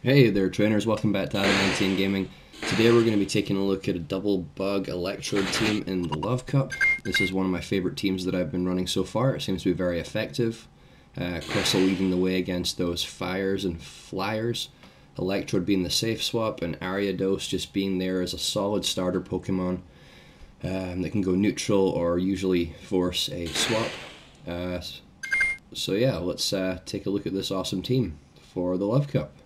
Hey there trainers, welcome back to AdamantianGaming. Today we're going to be taking a look at a double bug Electrode team in the Love Cup. This is one of my favourite teams that I've been running so far. It seems to be very effective. Crustle leading the way against those fires and flyers. Electrode being the safe swap and Ariados just being there as a solid starter Pokemon that can go neutral or usually force a swap. So yeah, let's take a look at this awesome team for the Love Cup.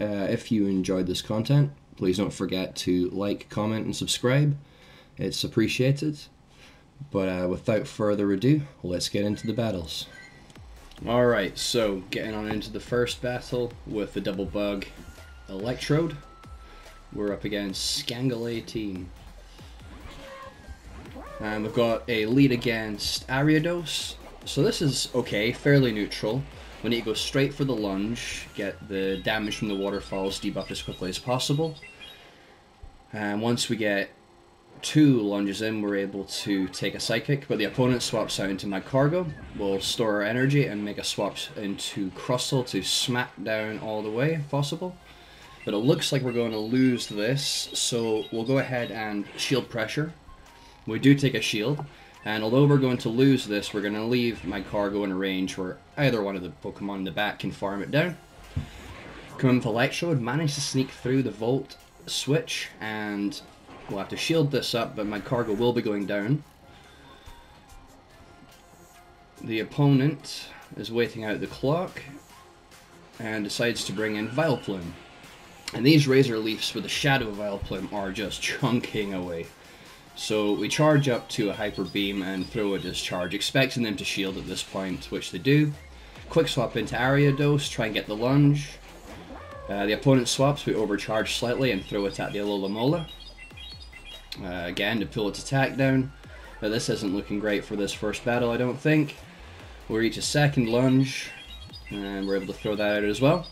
If you enjoyed this content, please don't forget to like, comment, and subscribe. It's appreciated. But without further ado, let's get into the battles. Alright, so getting on into the first battle with the double bug Electrode. We're up against Skangale team. And we've got a lead against Ariados. So this is okay, fairly neutral. We need to go straight for the lunge, get the damage from the waterfalls debuffed as quickly as possible. And once we get 2 lunges in, we're able to take a Psychic, but the opponent swaps out into my Cargo. We'll store our energy and make a swap into Crustle to smack down all the way if possible. But it looks like we're going to lose this, so we'll go ahead and shield pressure. We do take a shield. And although we're going to lose this, we're going to leave my Cargo in a range where either one of the Pokemon in the back can farm it down. Coming with Electrode, managed to sneak through the Volt switch, and we'll have to shield this up, but my Cargo will be going down. The opponent is waiting out the clock, and decides to bring in Vileplume. And these Razor Leafs with the Shadow Vileplume are just chunking away. So we charge up to a Hyper Beam and throw a Discharge, expecting them to shield at this point, which they do. Quick swap into Ariados, try and get the lunge. The opponent swaps, we overcharge slightly and throw it at the Alola. Again, to pull its attack down. But this isn't looking great for this first battle, I don't think. We reach a second lunge, and we're able to throw that out as well.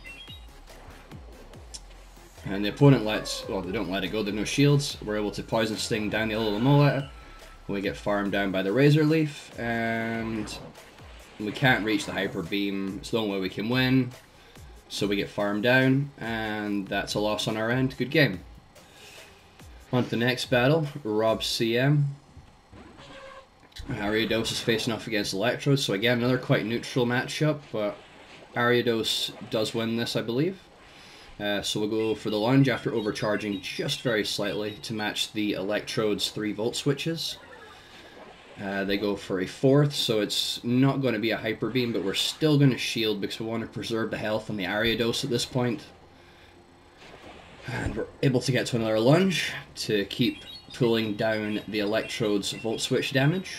And the opponent well, they don't let it go, they have no shields. We're able to Poison Sting down the Alola. We get farmed down by the Razor Leaf, and we can't reach the Hyper Beam. It's the only way we can win. So we get farmed down, and that's a loss on our end. Good game. On to the next battle, Rob CM. Ariados is facing off against Electrode, so again, another quite neutral matchup, but Ariados does win this, I believe. So we'll go for the lunge after overcharging just very slightly to match the Electrode's 3 Volt switches. They go for a 4th, so it's not going to be a Hyper Beam, but we're still going to shield because we want to preserve the health on the Ariados at this point. And we're able to get to another lunge to keep pulling down the Electrode's Volt switch damage.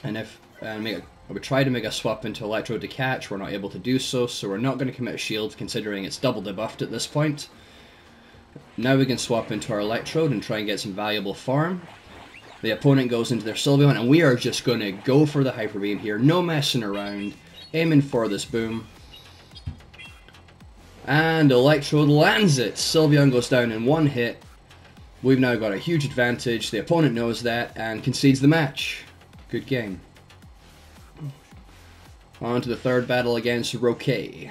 And I would try to make a swap into Electrode to catch, we're not able to do so, so we're not going to commit a shield considering it's double debuffed at this point. Now we can swap into our Electrode and try and get some valuable farm. The opponent goes into their Sylveon, and we are just going to go for the Hyper Beam here, no messing around, aiming for this boom. And Electrode lands it! Sylveon goes down in 1 hit. We've now got a huge advantage, the opponent knows that, and concedes the match. Good game. On to the third battle against Roquet.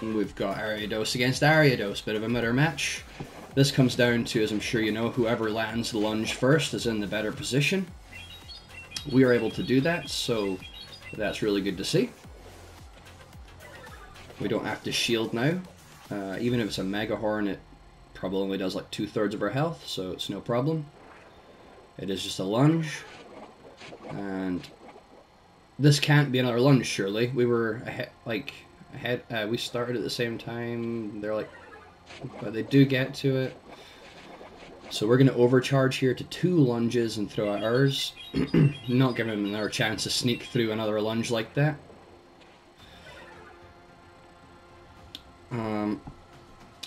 We've got Ariados against Ariados, bit of a mirror match. This comes down to, as I'm sure you know, whoever lands the lunge first is in the better position. We are able to do that, so that's really good to see. We don't have to shield now. Even if it's a Mega Horn, it probably only does like 2/3 of our health, so it's no problem. It is just a lunge. And this can't be another lunge, surely. We were ahead, we started at the same time. They're like, but they do get to it. So we're going to overcharge here to 2 lunges and throw out ours. Not giving them another chance to sneak through another lunge like that.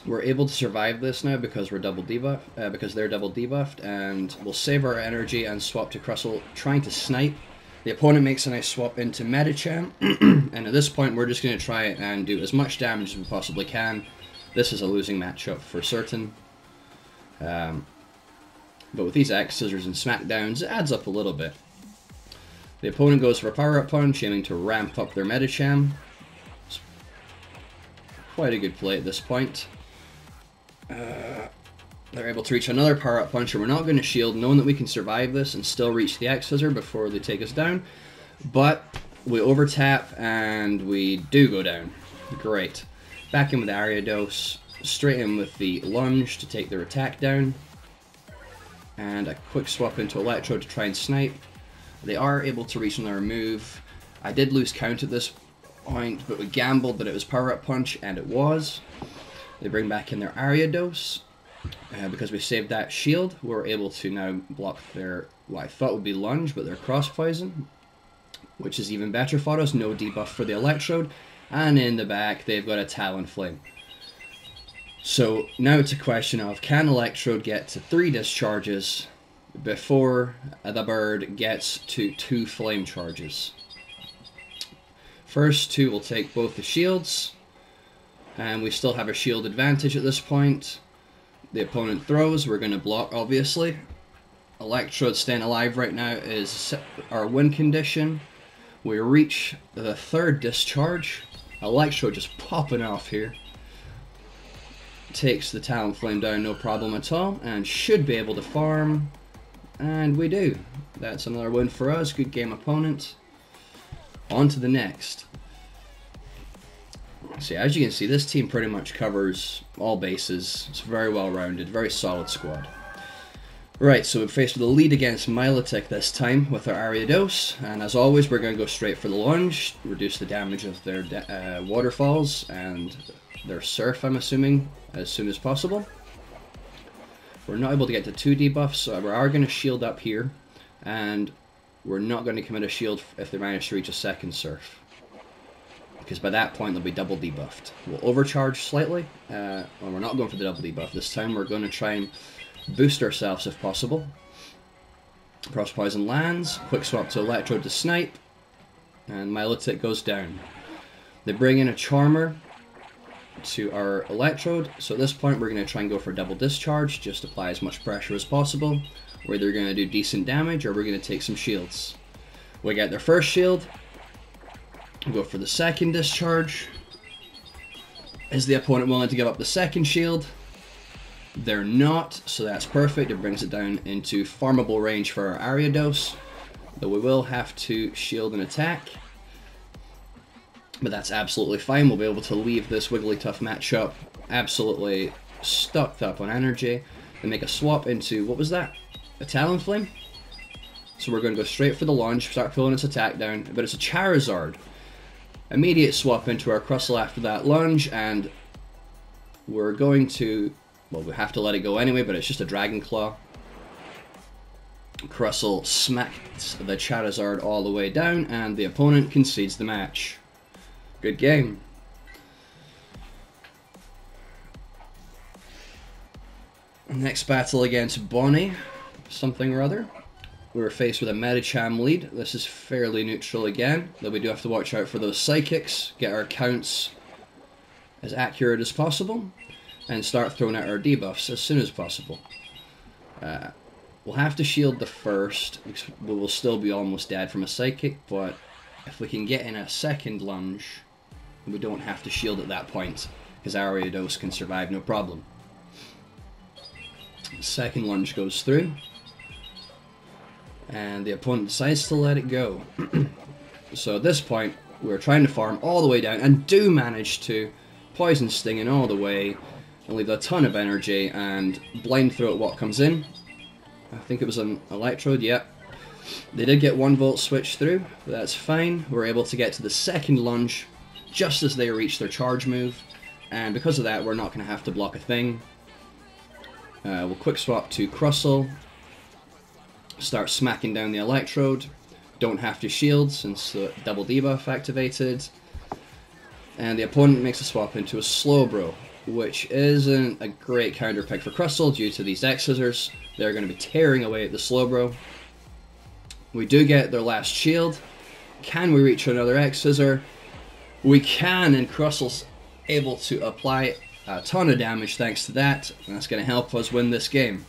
We're able to survive this now because we're double debuffed, because they're double debuffed, and we'll save our energy and swap to Crustle, trying to snipe. The opponent makes a nice swap into Medicham, and at this point we're just going to try and do as much damage as we possibly can. This is a losing matchup for certain. But with these X, Scissors, and Smackdowns, it adds up a little bit. The opponent goes for a Power Up Punch, aiming to ramp up their Medicham. quite a good play at this point. They're able to reach another power-up punch, and we're not going to shield, knowing that we can survive this and still reach the X-Scissor before they take us down. But we over-tap, and we do go down. Great. Back in with Ariados, straight in with the lunge to take their attack down. And a quick swap into Electrode to try and snipe. They are able to reach another move. I did lose count at this point, but we gambled that it was power-up punch, and it was. They bring back in their Ariados. Because we saved that shield, we're able to now block their, what I thought would be lunge, but their cross poison, which is even better for us. No debuff for the Electrode. And in the back, they've got a Talonflame. So now it's a question of, can Electrode get to 3 discharges before the bird gets to 2 flame charges? First 2 will take both the shields, and we still have a shield advantage at this point. The opponent throws, we're going to block, obviously. Electrode staying alive right now is our win condition. We reach the 3rd discharge. Electrode just popping off here. Takes the Talonflame down, no problem at all, and should be able to farm. And we do. That's another win for us. Good game, opponent. On to the next. So as you can see, this team pretty much covers all bases. It's very well rounded, very solid squad. Right, so we're faced with a lead against Milotic this time with our Ariados, and as always we're going to go straight for the lunge, reduce the damage of their waterfalls and their surf, I'm assuming, as soon as possible. We're not able to get to 2 debuffs, so we are going to shield up here, and we're not going to commit a shield if they manage to reach a 2nd surf, because by that point they'll be double debuffed. We'll overcharge slightly, well, we're not going for the double debuff this time. We're going to try and boost ourselves if possible. Cross poison lands, quick swap to Electrode to snipe, and Milotic goes down. They bring in a Charmer to our Electrode, so at this point we're going to try and go for double discharge, just apply as much pressure as possible. We're either going to do decent damage or we're going to take some shields. We get their first shield, go for the 2nd discharge. Is the opponent willing to give up the 2nd shield? They're not, so that's perfect. It brings it down into farmable range for our Ariados, though we will have to shield and attack. But that's absolutely fine. We'll be able to leave this Wigglytuff matchup absolutely stocked up on energy and make a swap into, what was that? A Talonflame? So we're going to go straight for the launch, start pulling its attack down, but it's a Charizard. Immediate swap into our Crustle after that lunge, and we're going to, well, we have to let it go anyway, but it's just a Dragon Claw. Crustle smacks the Charizard all the way down, and the opponent concedes the match. Good game. Next battle against Bonnie, something or other. We were faced with a Medicham lead. This is fairly neutral again, though we do have to watch out for those psychics, get our counts as accurate as possible, and start throwing out our debuffs as soon as possible. We'll have to shield the first, because we will still be almost dead from a psychic, but if we can get in a 2nd lunge, we don't have to shield at that point, because Ariados can survive no problem. 2nd lunge goes through, and the opponent decides to let it go. So at this point, we're trying to farm all the way down, and do manage to poison sting in all the way, and leave a ton of energy, and blind throw at what comes in. I think it was an Electrode, yep. They did get 1 volt switch through, but that's fine. We're able to get to the 2nd lunge just as they reach their charge move, and because of that, we're not going to have to block a thing. We'll quick swap to Crustle, start smacking down the Electrode. Don't have to shield since the double debuff activated. And the opponent makes a swap into a Slowbro, which isn't a great counter pick for Crustle due to these X-Scissors. They're going to be tearing away at the Slowbro. We do get their last shield. Can we reach another X-Scissor? We can, and Crustle's able to apply a ton of damage thanks to that, and that's going to help us win this game.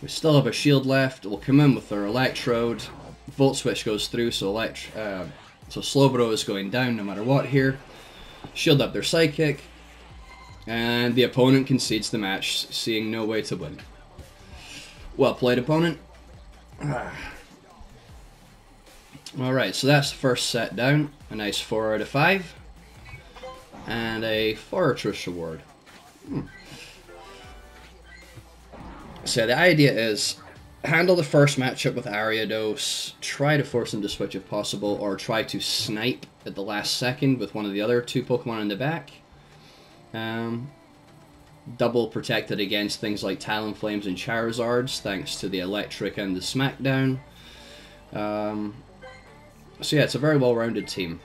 We still have a shield left. We'll come in with our Electrode. Volt switch goes through, so Slowbro is going down no matter what here. shield up their psychic, and the opponent concedes the match, seeing no way to win. Well played, opponent. Alright, so that's the first set down. A nice 4 out of 5. And a Fortress reward. So the idea is, handle the first matchup with Ariados, try to force him to switch if possible, or try to snipe at the last second with one of the other 2 Pokemon in the back. Double protected against things like Talonflames and Charizards, thanks to the Electric and the Smackdown. So yeah, it's a very well-rounded team.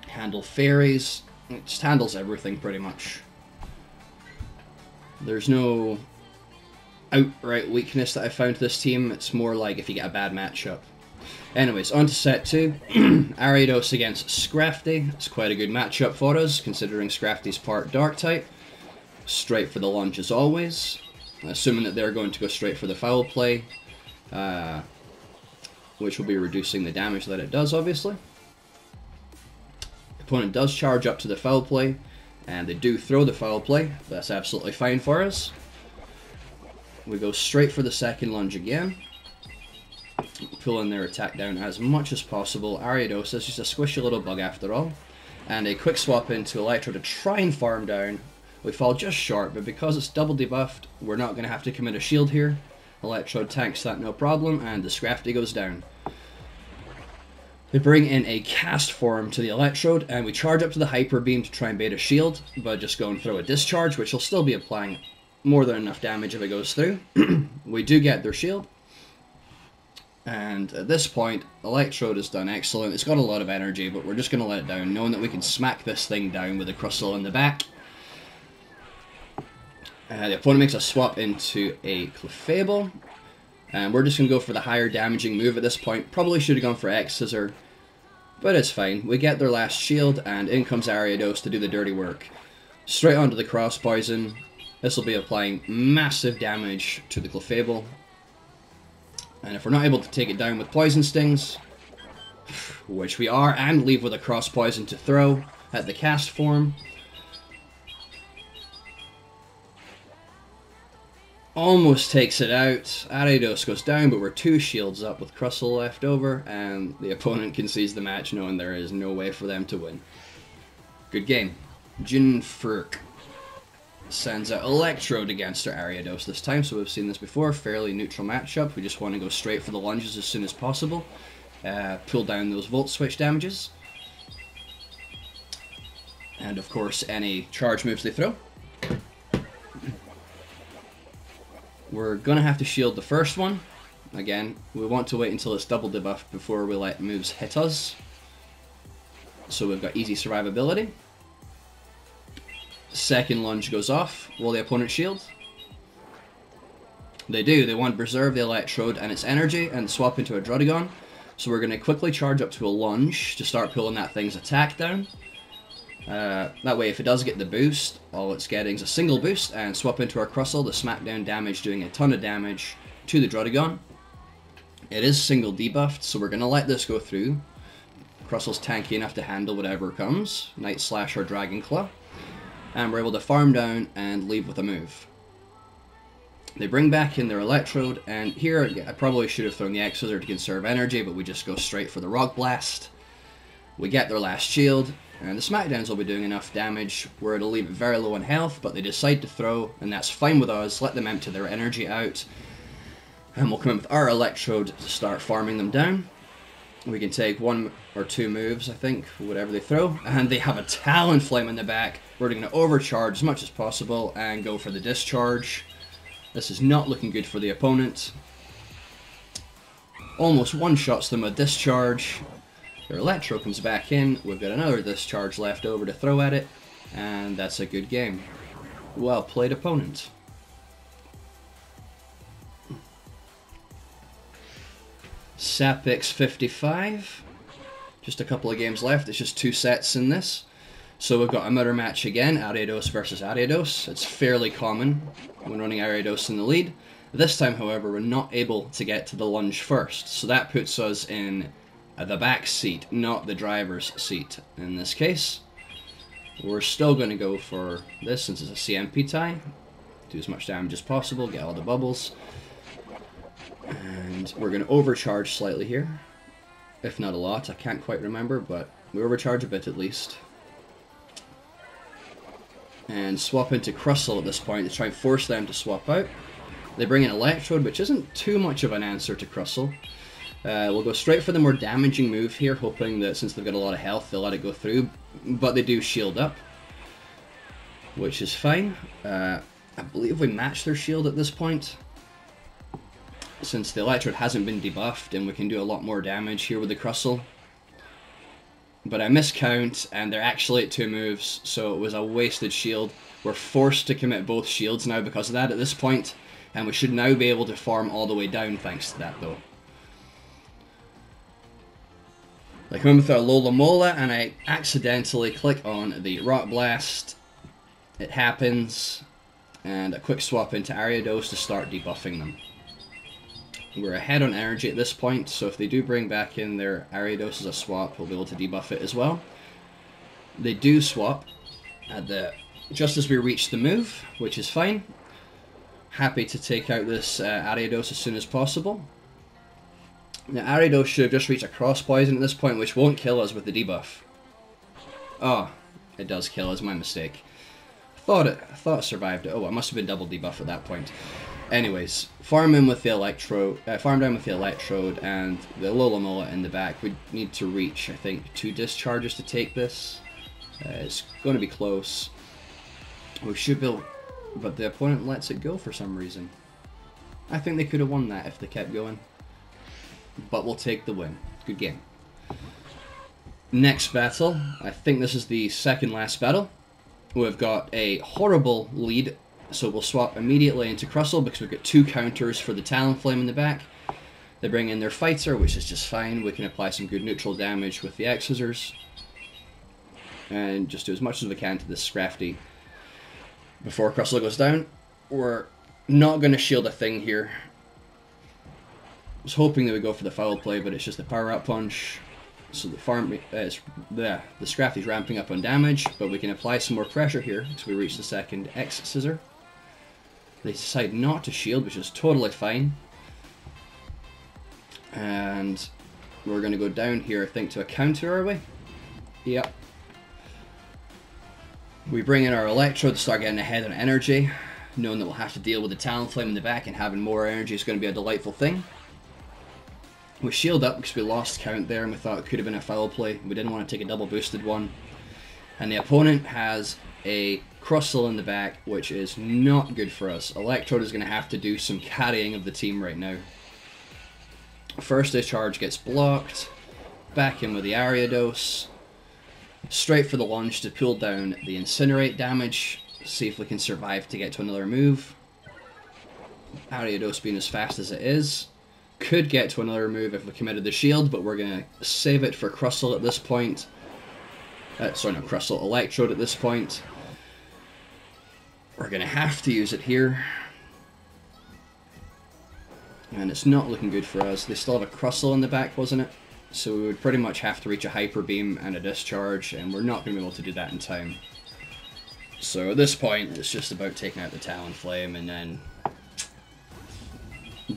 Handle fairies, it just handles everything pretty much. There's no outright weakness that I found to this team, it's more like if you get a bad matchup. Anyways, on to set 2. Ariados against Scrafty. It's quite a good matchup for us, considering Scrafty's part Dark-type. Straight for the lunge as always, assuming that they're going to go straight for the foul play, which will be reducing the damage that it does, obviously. Opponent does charge up to the foul play, and they do throw the foul play. That's absolutely fine for us. We go straight for the second lunge again. Pulling their attack down as much as possible. Ariados is just a squishy little bug after all. And a quick swap into Electrode to try and farm down. We fall just short, but because it's double debuffed, we're not going to have to commit a shield here. Electrode tanks that no problem, and the Scrafty goes down. We bring in a cast form to the Electrode, and we charge up to the Hyper Beam to try and bait a shield, but just go and throw a discharge, which will still be applying more than enough damage if it goes through. We do get their shield. And at this point, Electrode has done excellent. It's got a lot of energy, but we're just going to let it down, knowing that we can smack this thing down with a Crustle in the back. The opponent makes a swap into a Clefable, and we're just going to go for the higher damaging move at this point. Probably should have gone for X-Scissor, but it's fine. We get their last shield, and in comes Ariados to do the dirty work. Straight onto the Cross Poison. This will be applying massive damage to the Clefable. And if we're not able to take it down with Poison Stings, which we are, and leave with a Cross Poison to throw at the cast form, almost takes it out. Ariados goes down, but we're 2 shields up with Crustle left over, and the opponent concedes the match knowing there is no way for them to win. Good game. Jinfurk sends out Electrode against our Ariados this time, so we've seen this before. Fairly neutral matchup. We just want to go straight for the lunges as soon as possible. Pull down those Volt Switch damages. And of course any charge moves they throw. We're going to have to shield the first one. Again, we want to wait until it's double debuffed before we let moves hit us. So we've got easy survivability. Second lunge goes off. Will the opponent shield? They do. They want to preserve the Electrode and its energy and swap into a Druddigon. So we're going to quickly charge up to a lunge to start pulling that thing's attack down. That way if it does get the boost, all it's getting is a single boost, and swap into our Crustle, the smackdown damage doing a ton of damage to the Druddigon. It is single debuffed, so we're going to let this go through. Crustle's tanky enough to handle whatever comes. Night Slash or Dragon Claw. And we're able to farm down and leave with a move. They bring back in their Electrode, and here I probably should have thrown the X-Scissor to conserve energy, but we just go straight for the Rock Blast. We get their last shield, and the Smackdowns will be doing enough damage where it'll leave it very low in health, but they decide to throw, and that's fine with us. Let them empty their energy out, and we'll come in with our Electrode to start farming them down. We can take 1 or 2 moves, I think, whatever they throw, and they have a Talonflame in the back. We're going to overcharge as much as possible and go for the discharge. This is not looking good for the opponent. Almost one-shots them with discharge. Their Electro comes back in. We've got another discharge left over to throw at it, and that's a good game. Well played, opponent. Sapix 55. Just a couple of games left. It's just 2 sets in this. So we've got a mirror match again, Ariados versus Ariados. It's fairly common when running Ariados in the lead. This time, however, we're not able to get to the lunge first. So that puts us in the back seat, not the driver's seat in this case. We're still going to go for this since it's a CMP tie. Do as much damage as possible, get all the bubbles. And we're going to overcharge slightly here. If not a lot, I can't quite remember, but we overcharge a bit at least. And swap into Crustle at this point to try and force them to swap out. They bring in Electrode, which isn't too much of an answer to Crustle. We'll go straight for the more damaging move here, hoping that since they've got a lot of health, they'll let it go through. But they do shield up, which is fine. I believe we match their shield at this point, since the Electrode hasn't been debuffed, and we can do a lot more damage here with the Crustle. But I miscount, and they're actually at 2 moves, so it was a wasted shield. We're forced to commit both shields now because of that at this point, and we should now be able to farm all the way down thanks to that, though. I come in with a Lola Mola, and I accidentally click on the Rock Blast. It happens, and a quick swap into Ariados to start debuffing them. We're ahead on energy at this point, so if they do bring back in their Ariados as a swap, we'll be able to debuff it as well. They do swap at just as we reach the move, which is fine. Happy to take out this Ariados as soon as possible. Now Ariados should have just reached a cross poison at this point, which won't kill us with the debuff. Oh, it does kill us, my mistake. I thought it survived it. Oh, it must have been double debuff at that point. Anyways, farm in with the Electrode, farm down with the Electrode and the Lola Mola in the back. We need to reach, I think, 2 discharges to take this. It's going to be close. We should be able, but the opponent lets it go for some reason. I think they could have won that if they kept going. But we'll take the win. Good game. Next battle, I think this is the second last battle. We've got a horrible lead. So we'll swap immediately into Crustle because we've got 2 counters for the Talonflame in the back. They bring in their Fighter, which is just fine. We can apply some good neutral damage with the X-Scissors. And just do as much as we can to this Scrafty before Crustle goes down. We're not going to shield a thing here. I was hoping they would go for the foul play, but it's just a power-up punch. So the Scrafty's ramping up on damage, but we can apply some more pressure here because we reach the second X-Scissor. They decide not to shield, which is totally fine. And we're going to go down here, I think, to a counter, are we? Yep. We bring in our Electrode to start getting ahead on energy, knowing that we'll have to deal with the Talonflame in the back, and having more energy is going to be a delightful thing. We shield up because we lost count there, and we thought it could have been a foul play. We didn't want to take a double boosted one. And the opponent has a Crustle in the back, which is not good for us. Electrode is going to have to do some carrying of the team right now. First discharge gets blocked. Back in with the Ariados. Straight for the lunge to pull down the Incinerate damage. See if we can survive to get to another move. Ariados being as fast as it is. Could get to another move if we committed the shield, but we're going to save it for Crustle at this point. Sorry, not Crustle, Electrode at this point. We're going to have to use it here. And it's not looking good for us. They still have a Crustle in the back, wasn't it? So we would pretty much have to reach a Hyper Beam and a Discharge, and we're not going to be able to do that in time. So at this point, it's just about taking out the Talonflame and then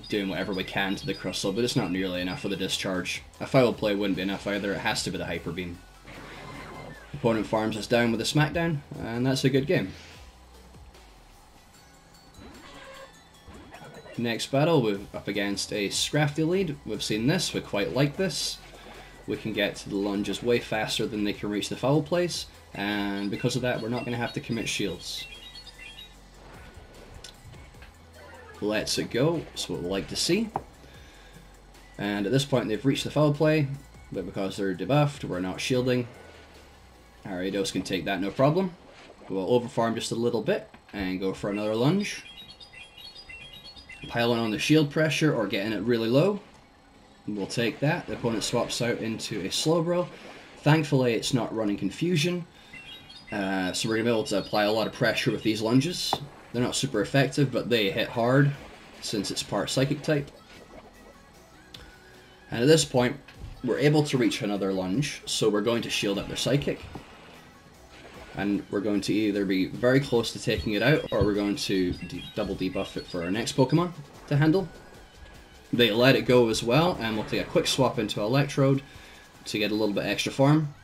doing whatever we can to the Crustle, but it's not nearly enough for the Discharge. A foul play wouldn't be enough either, it has to be the Hyper Beam. Opponent farms us down with a Smackdown, and that's a good game. Next battle, we're up against a Scrafty lead. We've seen this, we quite like this. We can get to the lunges way faster than they can reach the foul plays, and because of that, we're not going to have to commit shields. Lets it go, that's what we like to see. And at this point they've reached the foul play, but because they're debuffed, we're not shielding. Ariados can take that no problem. We'll overfarm just a little bit and go for another lunge. Piling on the shield pressure or getting it really low. We'll take that. The opponent swaps out into a Slowbro. Thankfully it's not running Confusion, so we're going to be able to apply a lot of pressure with these lunges. They're not super effective, but they hit hard since it's part Psychic type. And at this point, we're able to reach another lunge, so we're going to shield up their Psychic. And we're going to either be very close to taking it out, or we're going to double debuff it for our next Pokemon to handle. They let it go as well, and we'll take a quick swap into Electrode to get a little bit extra farm.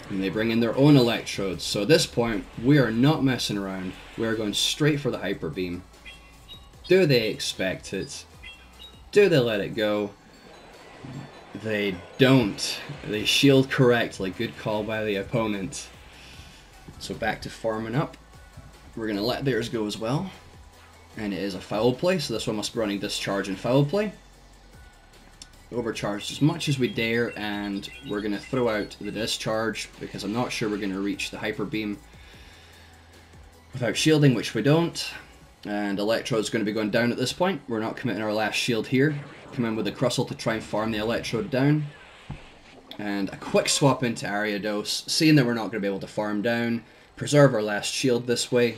And they bring in their own Electrodes, so at this point, we are not messing around. We are going straight for the Hyper Beam. Do they expect it? Do they let it go? They don't. They shield correctly. Good call by the opponent. So back to farming up. We're going to let theirs go as well. And it is a foul play, so this one must be running Discharge and foul play. Overcharged as much as we dare, and we're going to throw out the Discharge because I'm not sure we're going to reach the Hyper Beam without shielding, which we don't. And Electrode's going to be going down at this point. We're not committing our last shield here. Come in with the Crustle to try and farm the Electrode down. And a quick swap into Ariados, seeing that we're not going to be able to farm down. Preserve our last shield this way.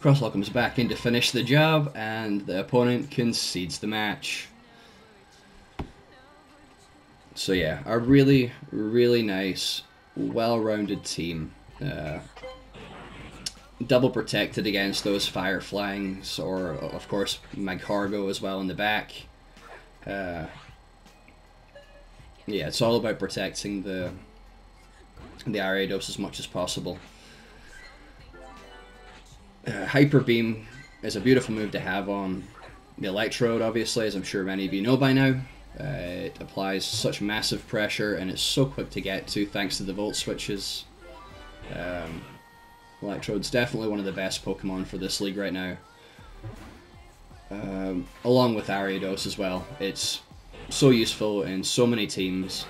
Crustle comes back in to finish the job, and the opponent concedes the match. So yeah, a really, really nice, well-rounded team. Double protected against those Fire Flangs, or of course Magcargo as well in the back. Yeah, it's all about protecting the Ariados as much as possible. Hyper Beam is a beautiful move to have on the Electrode, obviously, as I'm sure many of you know by now. It applies such massive pressure, and it's so quick to get to thanks to the Volt switches. Electrode's definitely one of the best Pokemon for this league right now. Along with Ariados as well. It's so useful in so many teams.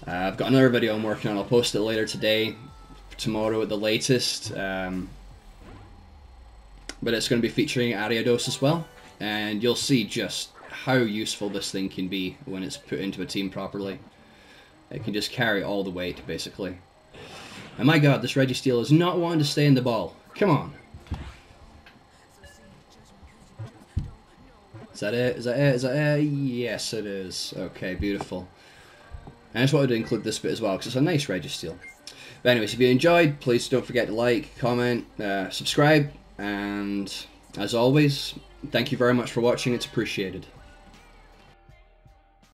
I've got another video I'm working on. I'll post it later today, tomorrow at the latest. But it's going to be featuring Ariados as well. And you'll see just how useful this thing can be when it's put into a team properly. It can just carry all the weight, basically. And my god, this Registeel is not wanting to stay in the ball. Come on. Is that it? Is that it? Is that it? Yes, it is. Okay, beautiful. And I just wanted to include this bit as well, because it's a nice Registeel. But anyways, if you enjoyed, please don't forget to like, comment, subscribe, and as always, thank you very much for watching. It's appreciated.